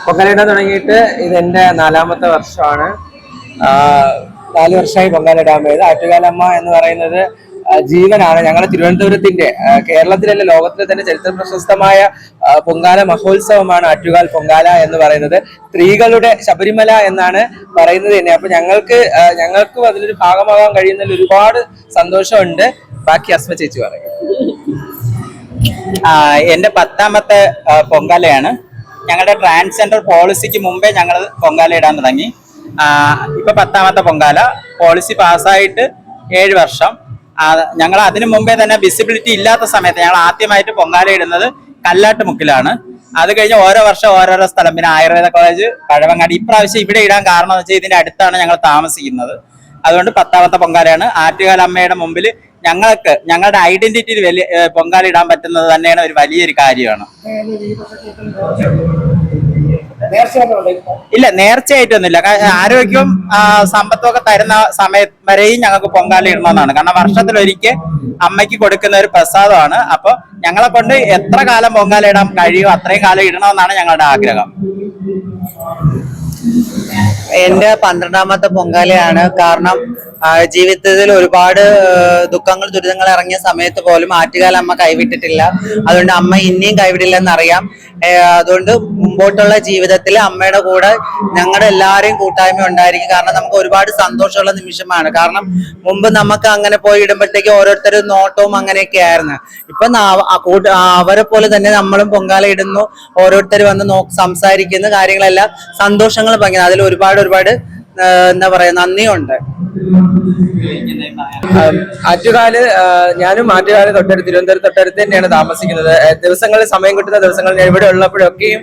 പൊങ്കാലയിടാൻ തുടങ്ങിയിട്ട് ഇതെന്റെ 4ാമത്തെ വർഷമാണ്. 4 വർഷമായി പൊങ്കാലയിടാൻ പോയത്. ആറ്റുകാലമ്മ എന്ന് പറയുന്നത് ജീവനാണ്. ഞങ്ങളുടെ തിരുവനന്തപുരത്തിന്റെ, കേരളത്തിലല്ല ലോകത്തിലെ തന്നെ ചരിത്ര പ്രശസ്തമായ പൊങ്കാല മഹോത്സവമാണ് ആറ്റുകാൽ പൊങ്കാല എന്ന് പറയുന്നത്. സ്ത്രീകളുടെ ശബരിമല എന്നാണ് പറയുന്നത് തന്നെ. അപ്പൊ ഞങ്ങൾക്കും അതിലൊരു ഭാഗമാകാൻ കഴിയുന്നതിൽ ഒരുപാട് സന്തോഷമുണ്ട്. ബാക്കി അസ്മ ചേച്ചി പറയും. എന്റെ 10ാമത്തെ പൊങ്കാലയാണ്. ഞങ്ങളുടെ ട്രാൻസ്ജെൻഡർ പോളിസിക്ക് മുമ്പേ ഞങ്ങൾ പൊങ്കാല ഇടാൻ തുടങ്ങി. ഇപ്പൊ 10ാമത്തെ പൊങ്കാല. പോളിസി പാസ്സായിട്ട് 7 വർഷം. ഞങ്ങൾ അതിനു മുമ്പേ തന്നെ വിസിബിലിറ്റി ഇല്ലാത്ത സമയത്ത് ഞങ്ങൾ ആദ്യമായിട്ട് പൊങ്കാല ഇടുന്നത് കല്ലാട്ടുമുക്കിലാണ്. അത് കഴിഞ്ഞ് ഓരോ വർഷം ഓരോരോ സ്ഥലം, പിന്നെ ആയുർവേദ കോളേജ്, പഴവങ്ങാടി. ഇപ്രാവശ്യം ഇവിടെ ഇടാൻ കാരണം എന്ന് വെച്ചാൽ ഇതിന്റെ അടുത്താണ് ഞങ്ങൾ താമസിക്കുന്നത്. അതുകൊണ്ട് 10ാമത്തെ പൊങ്കാലയാണ്. ആറ്റുകാലമ്മയുടെ മുമ്പിൽ ഞങ്ങളുടെ ഐഡന്റിറ്റിയിൽ വലിയ പൊങ്കാല ഇടാൻ പറ്റുന്നത് തന്നെയാണ് ഒരു വലിയൊരു കാര്യമാണ്. ഇല്ല, നേർച്ചയായിട്ടൊന്നുമില്ല. ആരോഗ്യവും സമ്പത്തും ഒക്കെ തരുന്ന സമയം വരെയും ഞങ്ങൾക്ക് പൊങ്കാല ഇടണമെന്നാണ്. കാരണം വർഷത്തിലൊരിക്കൽ അമ്മയ്ക്ക് കൊടുക്കുന്ന ഒരു പ്രസാദമാണ്. അപ്പൊ ഞങ്ങളെ കൊണ്ട് എത്ര കാലം പൊങ്കാല ഇടാൻ കഴിയുമോ അത്രയും കാലം ഇടണമെന്നാണ് ഞങ്ങളുടെ ആഗ്രഹം. എന്റെ 12ാമത്തെ പൊങ്കാലയാണ്. കാരണം ജീവിതത്തിൽ ഒരുപാട് ദുഃഖങ്ങൾ ദുരിതങ്ങൾ ഇറങ്ങിയ സമയത്ത് പോലും ആറ്റുകാലമ്മ കൈവിട്ടിട്ടില്ല. അതുകൊണ്ട് അമ്മ ഇനിയും കൈവിടില്ലെന്നറിയാം. അതുകൊണ്ട് മുമ്പോട്ടുള്ള ജീവിതത്തിൽ അമ്മയുടെ കൂടെ ഞങ്ങളുടെ എല്ലാവരെയും കൂട്ടായ്മ ഉണ്ടായിരിക്കും. കാരണം നമുക്ക് ഒരുപാട് സന്തോഷമുള്ള നിമിഷമാണ്. കാരണം മുമ്പ് നമുക്ക് അങ്ങനെ പോയി ഇടുമ്പോഴത്തേക്ക് ഓരോരുത്തരും നോട്ടവും അങ്ങനെയൊക്കെ ആയിരുന്നു. ഇപ്പൊ അവരെ പോലെ തന്നെ നമ്മളും പൊങ്കാല ഇടുന്നു, ഓരോരുത്തർ വന്ന് സംസാരിക്കുന്ന കാര്യങ്ങളെല്ലാം സന്തോഷങ്ങൾ ഭംഗി. അതിൽ ഒരുപാട് എന്താ പറയാ നന്ദിയുണ്ട്. ഞാനും ആറ്റുകാല് തിരുവനന്തപുരം തൊട്ടടുത്ത് തന്നെയാണ് താമസിക്കുന്നത്. ദിവസങ്ങളിൽ സമയം കിട്ടുന്ന ദിവസങ്ങളിൽ ഞാൻ ഇവിടെ ഉള്ളപ്പോഴൊക്കെയും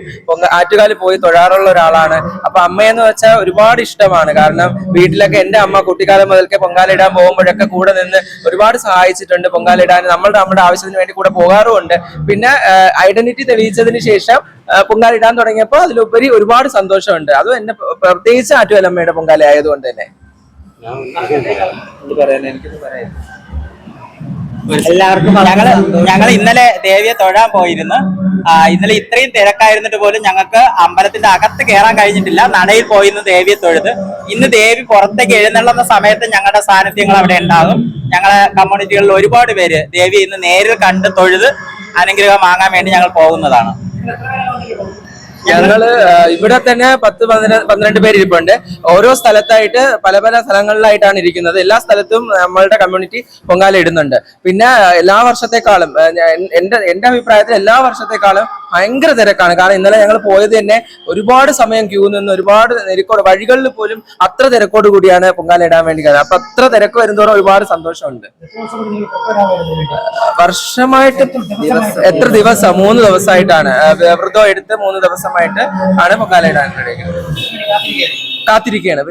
ആറ്റുകാല് പോയി തൊഴാറുള്ള ഒരാളാണ്. അപ്പൊ അമ്മയെന്ന് വെച്ചാൽ ഒരുപാട് ഇഷ്ടമാണ്. കാരണം വീട്ടിലൊക്കെ എന്റെ അമ്മ കുട്ടിക്കാലം മുതൽക്ക് പൊങ്കാല ഇടാൻ പോകുമ്പോഴൊക്കെ കൂടെ നിന്ന് ഒരുപാട് സഹായിച്ചിട്ടുണ്ട്. പൊങ്കാല ഇടാൻ നമ്മുടെ ആവശ്യത്തിന് വേണ്ടി കൂടെ പോകാറുമുണ്ട്. പിന്നെ ഐഡന്റിറ്റി തെളിയിച്ചതിന് ശേഷം പൊങ്കാല ഇടാൻ തുടങ്ങിയപ്പോൾ അതിലുപരി ഒരുപാട് സന്തോഷമുണ്ട്. അതും എന്നെ പ്രത്യേകിച്ച് ആറ്റുകാലമ്മയുടെ പൊങ്കാല ആയതുകൊണ്ട് തന്നെ. എല്ലാവർക്കും ഞങ്ങൾ ഇന്നലെ ദേവിയെ തൊഴാൻ പോയിരുന്നു. ഇന്നലെ ഇത്രയും തിരക്കായിരുന്നിട്ട് പോലും ഞങ്ങൾക്ക് അമ്പലത്തിന്റെ അകത്ത് കയറാൻ കഴിഞ്ഞിട്ടില്ല. നടയിൽ പോയിരുന്നു ദേവിയെ തൊഴുത്. ഇന്ന് ദേവി പുറത്തേക്ക് എഴുന്നള്ളുന്ന സമയത്ത് ഞങ്ങളുടെ സാന്നിധ്യങ്ങൾ അവിടെ ഉണ്ടാകും. ഞങ്ങളെ കമ്മ്യൂണിറ്റികളിൽ ഒരുപാട് പേര് ദേവിയെ ഇന്ന് നേരിൽ കണ്ട് തൊഴുത് അനുഗ്രഹം വാങ്ങാൻ വേണ്ടി ഞങ്ങൾ പോകുന്നതാണ്. ഞങ്ങള് ഇവിടെ തന്നെ 10-12 പേര് ഇരിപ്പുണ്ട്. ഓരോ സ്ഥലത്തായിട്ട് പല സ്ഥലങ്ങളിലായിട്ടാണ് ഇരിക്കുന്നത്. എല്ലാ സ്ഥലത്തും നമ്മളുടെ കമ്മ്യൂണിറ്റി പൊങ്കാല ഇടുന്നുണ്ട്. പിന്നെ എല്ലാ വർഷത്തെക്കാളും എന്റെ അഭിപ്രായത്തിൽ എല്ലാ വർഷത്തെക്കാളും ഭയങ്കര തിരക്കാണ്. കാരണം ഇന്നലെ ഞങ്ങൾ പോയത് തന്നെ ഒരുപാട് സമയം ക്യൂ നിന്ന്, ഒരുപാട് വഴികളിൽ പോലും അത്ര തിരക്കോട് കൂടിയാണ് പൊങ്കാല ഇടാൻ വേണ്ടി കഴിയുന്നത്. അപ്പൊ അത്ര തിരക്ക് വരുന്നതോടെ ഒരുപാട് സന്തോഷമുണ്ട്. വർഷമായിട്ട് എത്ര ദിവസം? 3 ദിവസമായിട്ടാണ് വ്രതം എടുത്ത് 3 ദിവസമായിട്ട് ആണ് പൊങ്കാല ഇടാൻ കഴിയുന്നത്. കാത്തിരിക്കുകയാണ്.